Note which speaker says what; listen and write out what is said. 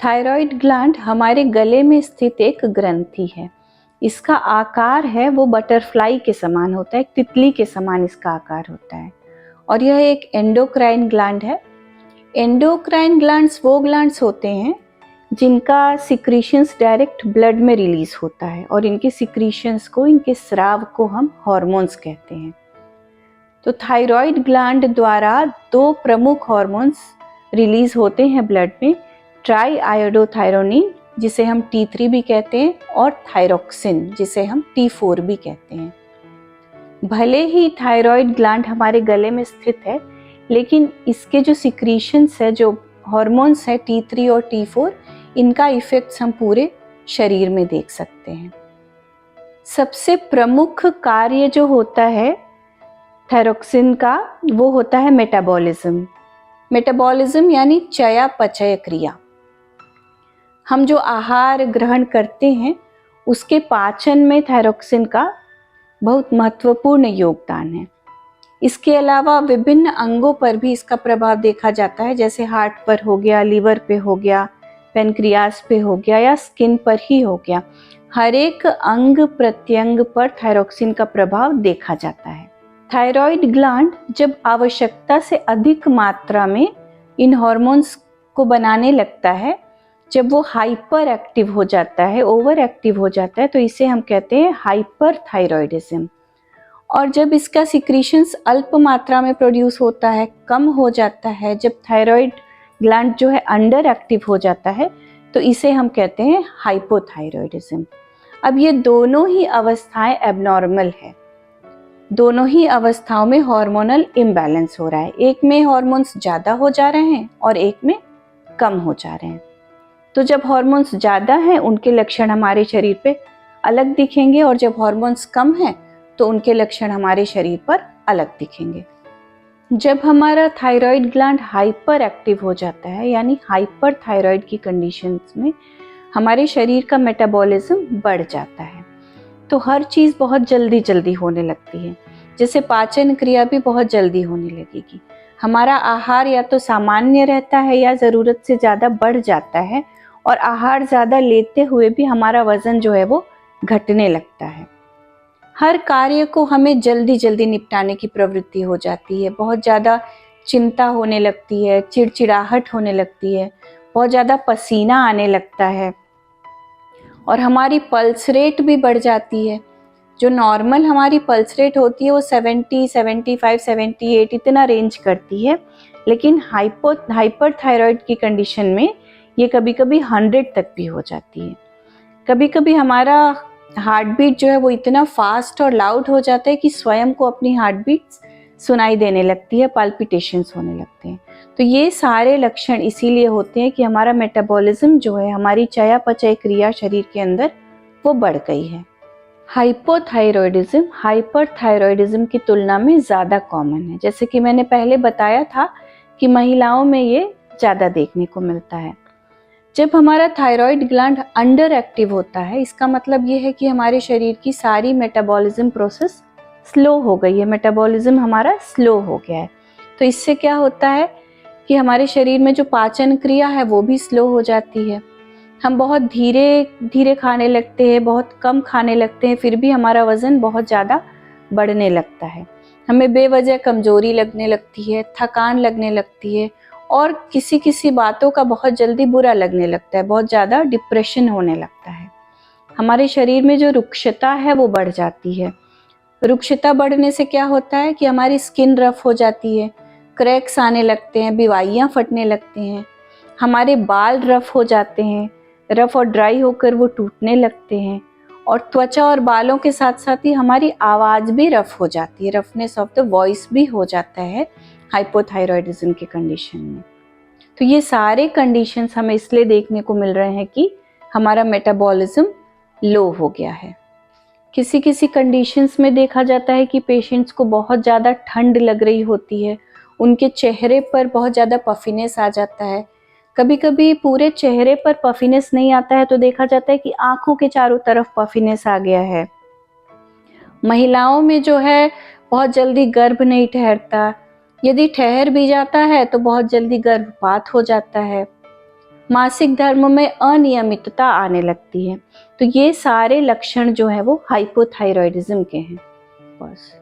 Speaker 1: Thyroid gland हमारे गले में स्थित एक ग्रंथि है। इसका आकार है वो बटरफ्लाई के समान होता है, एक तितली के समान इसका आकार होता है और यह एक एंडोक्राइन ग्लैंड है। एंडोक्राइन ग्लैंड्स वो ग्लैंड्स होते हैं जिनका सिक्रीशंस डायरेक्ट ब्लड में रिलीज होता है और इनके सिक्रीशंस को, इनके स्राव को हम हार्मोन्स कहते हैं। तो थायराइड ग्लैंड द्वारा दो प्रमुख हार्मोन्स रिलीज होते हैं ब्लड में, ट्राई आयोडोथायरोनिन जिसे हम T3 भी कहते हैं और थायरोक्सिन जिसे हम T4 भी कहते हैं। भले ही थायराइड ग्लैंड हमारे गले में स्थित है, लेकिन इसके जो सिक्रीशंस है, जो हार्मोन्स है T3 और T4, इनका इफेक्ट्स हम पूरे शरीर में देख सकते हैं। सबसे प्रमुख कार्य जो होता है थायरोक्सिन का, वो होता है मेटाबॉलिज्म। मेटाबॉलिज्म यानी चयापचय क्रिया। हम जो आहार ग्रहण करते हैं उसके पाचन में थायरोक्सिन का बहुत महत्वपूर्ण योगदान है। इसके अलावा विभिन्न अंगों पर भी इसका प्रभाव देखा जाता है, जैसे हार्ट पर हो गया, लीवर पे हो गया, पेनक्रियास पे हो गया या स्किन पर ही हो गया। हर एक अंग प्रत्यंग पर थायरोक्सिन का प्रभाव देखा जाता है। थायराइड ग्लैंड जब आवश्यकता से अधिक मात्रा में इन हार्मोन्स को बनाने लगता है, जब वो हाइपर एक्टिव हो जाता है, ओवर एक्टिव हो जाता है, तो इसे हम कहते हैं हाइपर थायराइडिज्म। और जब इसका सिक्रीशंस अल्प मात्रा में प्रोड्यूस होता है, कम हो जाता है, जब थायराइड ग्लैंड जो है अंडर एक्टिव हो जाता है, तो इसे हम कहते हैं हाइपोथायराइडिज्म। अब ये दोनों ही अवस्थाएं एबनॉर्मल है। दोनों ही अवस्थाओं में हार्मोनल इम्बैलेंस हो रहा है। एक में हार्मोन्स ज़्यादा हो जा रहे हैं और एक में कम हो जा रहे हैं। तो जब हार्मोन्स ज़्यादा हैं उनके लक्षण हमारे शरीर पे अलग दिखेंगे और जब हार्मोन्स कम हैं तो उनके लक्षण हमारे शरीर पर अलग दिखेंगे। जब हमारा थायराइड ग्लैंड हाइपर एक्टिव हो जाता है, यानी हाइपर थायराइड की कंडीशंस में हमारे शरीर का मेटाबॉलिज्म बढ़ जाता है, तो हर चीज़ बहुत जल्दी जल्दी होने लगती है। जैसे पाचन क्रिया भी बहुत जल्दी होने लगेगी। हमारा आहार या तो सामान्य रहता है या ज़रूरत से ज़्यादा बढ़ जाता है और आहार ज़्यादा लेते हुए भी हमारा वज़न जो है वो घटने लगता है। हर कार्य को हमें जल्दी जल्दी निपटाने की प्रवृत्ति हो जाती है। बहुत ज़्यादा चिंता होने लगती है, चिड़चिड़ाहट होने लगती है, बहुत ज़्यादा पसीना आने लगता है और हमारी पल्स रेट भी बढ़ जाती है। जो नॉर्मल हमारी पल्स रेट होती है वो 70, 75, 78 इतना रेंज करती है, लेकिन हाइपर थायराइड की कंडीशन में ये कभी कभी 100 तक भी हो जाती है। कभी कभी हमारा हार्ट बीट जो है वो इतना फास्ट और लाउड हो जाता है कि स्वयं को अपनी हार्ट बीट सुनाई देने लगती है, पाल्पिटेशंस होने लगते हैं। तो ये सारे लक्षण इसीलिए होते हैं कि हमारा मेटाबॉलिज्म जो है, हमारी चयापचय क्रिया शरीर के अंदर वो बढ़ गई है। हाइपोथायरॉयडिज्म हाइपरथायरॉयडिज्म की तुलना में ज़्यादा कॉमन है। जैसे कि मैंने पहले बताया था कि महिलाओं में ये ज़्यादा देखने को मिलता है। जब हमारा थायराइड ग्लैंड अंडर एक्टिव होता है, इसका मतलब ये है कि हमारे शरीर की सारी मेटाबॉलिज्म प्रोसेस स्लो हो गई है, मेटाबॉलिज्म हमारा स्लो हो गया है। तो इससे क्या होता है कि हमारे शरीर में जो पाचन क्रिया है वो भी स्लो हो जाती है। हम बहुत धीरे धीरे खाने लगते हैं, बहुत कम खाने लगते हैं, फिर भी हमारा वज़न बहुत ज़्यादा बढ़ने लगता है। हमें बेवजह कमज़ोरी लगने लगती है, थकान लगने लगती है और किसी किसी बातों का बहुत जल्दी बुरा लगने लगता है, बहुत ज़्यादा डिप्रेशन होने लगता है। हमारे शरीर में जो रुक्षता है वो बढ़ जाती है। रुक्षता बढ़ने से क्या होता है कि हमारी स्किन रफ हो जाती है, क्रैक्स आने लगते हैं, बीवाइयाँ फटने लगते हैं, हमारे बाल रफ हो जाते हैं, रफ और ड्राई होकर वो टूटने लगते हैं और त्वचा और बालों के साथ साथ ही हमारी आवाज़ भी रफ हो जाती है, रफनेस ऑफ द वॉइस भी हो जाता है हाइपोथायरॉयडिज्म के कंडीशन में। तो ये सारे कंडीशंस हमें इसलिए देखने को मिल रहे हैं कि हमारा मेटाबॉलिज्म लो हो गया है। किसी किसी कंडीशंस में देखा जाता है कि पेशेंट्स को बहुत ज़्यादा ठंड लग रही होती है, उनके चेहरे पर बहुत ज़्यादा पफिनेस आ जाता है। कभी कभी पूरे चेहरे पर पफिनेस नहीं आता है तो देखा जाता है कि आंखों के चारों तरफ पफिनेस आ गया है। महिलाओं में जो है बहुत जल्दी गर्भ नहीं ठहरता, यदि ठहर भी जाता है तो बहुत जल्दी गर्भपात हो जाता है। मासिक धर्म में अनियमितता आने लगती है। तो ये सारे लक्षण जो है वो हाइपोथायरॉयडिज्म के हैं। बस।